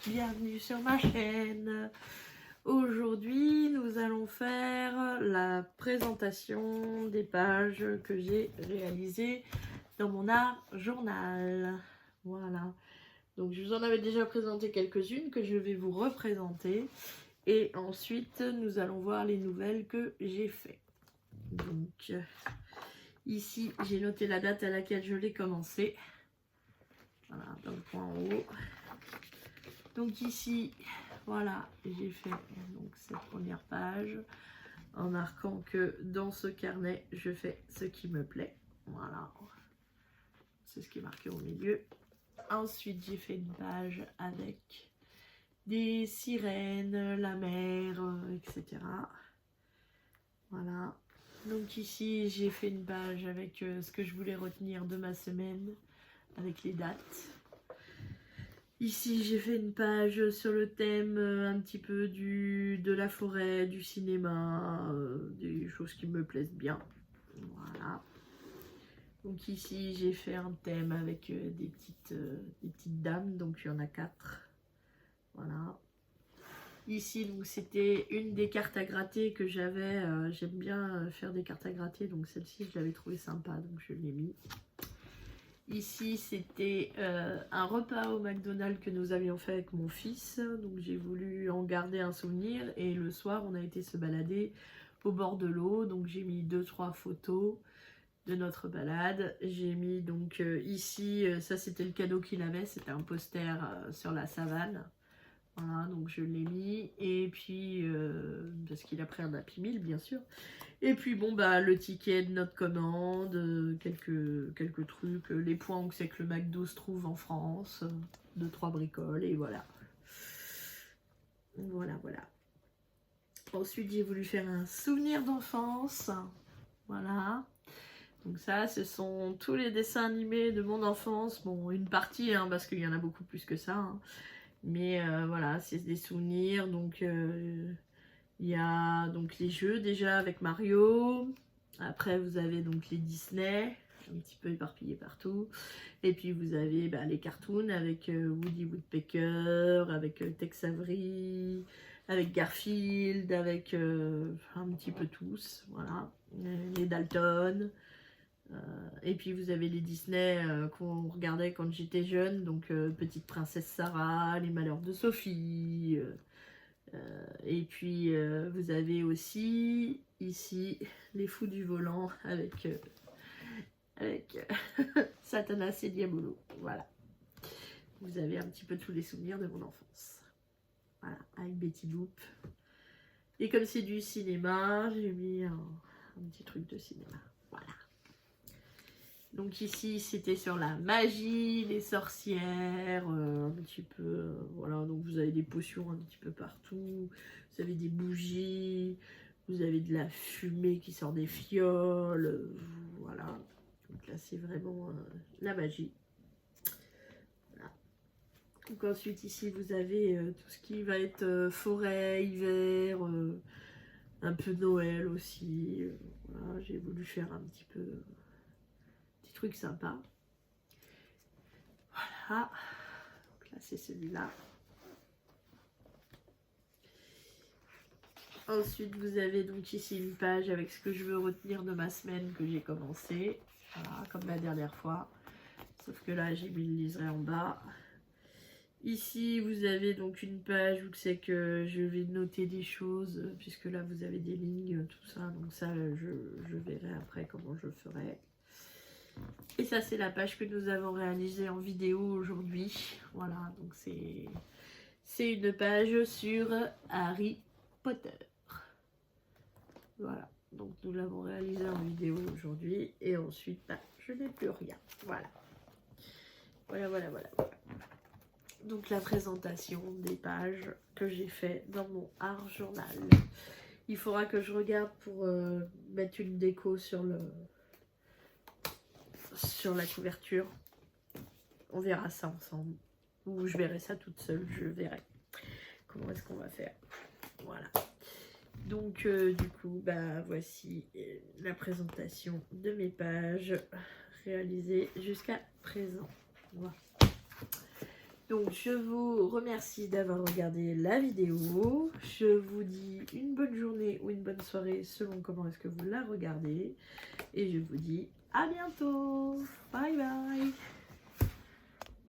bienvenue sur ma chaîne. Aujourd'hui, nous allons faire la présentation des pages que j'ai réalisées dans mon art journal. Voilà. Donc, je vous en avais déjà présenté quelques-unes que je vais vous représenter. Et ensuite, nous allons voir les nouvelles que j'ai faites. Donc, ici, j'ai noté la date à laquelle je l'ai commencé. Voilà, dans le coin en haut. Donc ici, voilà, j'ai fait donc cette première page en marquant que dans ce carnet, je fais ce qui me plaît. Voilà, c'est ce qui est marqué au milieu. Ensuite, j'ai fait une page avec des sirènes, la mer, etc. Voilà. Donc ici, j'ai fait une page avec ce que je voulais retenir de ma semaine, avec les dates. Ici, j'ai fait une page sur le thème un petit peu de la forêt, du cinéma, des choses qui me plaisent bien. Voilà. Donc ici, j'ai fait un thème avec des petites dames, donc il y en a 4. Voilà. Ici, donc c'était une des cartes à gratter que j'avais. J'aime bien faire des cartes à gratter, donc celle-ci, je l'avais trouvée sympa, donc je l'ai mis. Ici, c'était un repas au McDonald's que nous avions fait avec mon fils. Donc, j'ai voulu en garder un souvenir. Et le soir, on a été se balader au bord de l'eau. Donc, j'ai mis 2-3 photos de notre balade. J'ai mis donc ici, ça c'était le cadeau qu'il avait. C'était un poster sur la savane. Voilà, donc je l'ai mis. Et puis, parce qu'il a pris un Happy Meal, bien sûr. Et puis bon bah le ticket de notre commande, quelques trucs, les points où c'est que le McDo se trouve en France, 2-3 bricoles et voilà. Voilà. Ensuite j'ai voulu faire un souvenir d'enfance. Voilà. Donc ça ce sont tous les dessins animés de mon enfance. Bon une partie hein, parce qu'il y en a beaucoup plus que ça. Hein. Mais voilà c'est des souvenirs donc... il y a donc les jeux déjà avec Mario. Après vous avez donc les Disney, un petit peu éparpillés partout. Et puis vous avez les cartoons avec Woody Woodpecker, avec Tex Avery, avec Garfield, avec un petit peu tous. Voilà. Les Dalton. Et puis vous avez les Disney qu'on regardait quand j'étais jeune. Donc Petite Princesse Sarah, Les Malheurs de Sophie. Et puis vous avez aussi ici les Fous du volant avec Satanas et Diabolo. Voilà. Vous avez un petit peu tous les souvenirs de mon enfance. Voilà, avec Betty Boop. Et comme c'est du cinéma, j'ai mis un petit truc de cinéma. Voilà. Donc ici, c'était sur la magie, les sorcières, un petit peu, voilà, donc vous avez des potions un petit peu partout, vous avez des bougies, vous avez de la fumée qui sort des fioles, voilà. Donc là, c'est vraiment la magie. Voilà. Donc ensuite, ici, vous avez tout ce qui va être forêt, hiver, un peu Noël aussi. Voilà, j'ai voulu faire un petit peu... truc sympa. Voilà. Donc là, c'est celui-là. Ensuite, vous avez donc ici une page avec ce que je veux retenir de ma semaine que j'ai commencé. Voilà, comme la dernière fois. Sauf que là, j'ai mis le liseré en bas. Ici, vous avez donc une page où c'est que je vais noter des choses, puisque là, vous avez des lignes, tout ça. Donc ça, je verrai après comment je ferai. Et ça, c'est la page que nous avons réalisée en vidéo aujourd'hui. Voilà, donc c'est une page sur Harry Potter. Voilà, donc nous l'avons réalisée en vidéo aujourd'hui. Et ensuite, je n'ai plus rien. Voilà. Voilà. Donc la présentation des pages que j'ai fait dans mon art journal. Il faudra que je regarde pour mettre une déco sur la couverture. On verra ça ensemble. Ou je verrai ça toute seule, je verrai. Comment est-ce qu'on va faire. Voilà. Donc du coup, voici la présentation de mes pages réalisées jusqu'à présent. Voilà. Donc je vous remercie d'avoir regardé la vidéo. Je vous dis une bonne journée ou une bonne soirée selon comment est-ce que vous la regardez. Et je vous dis à bientôt. Bye bye.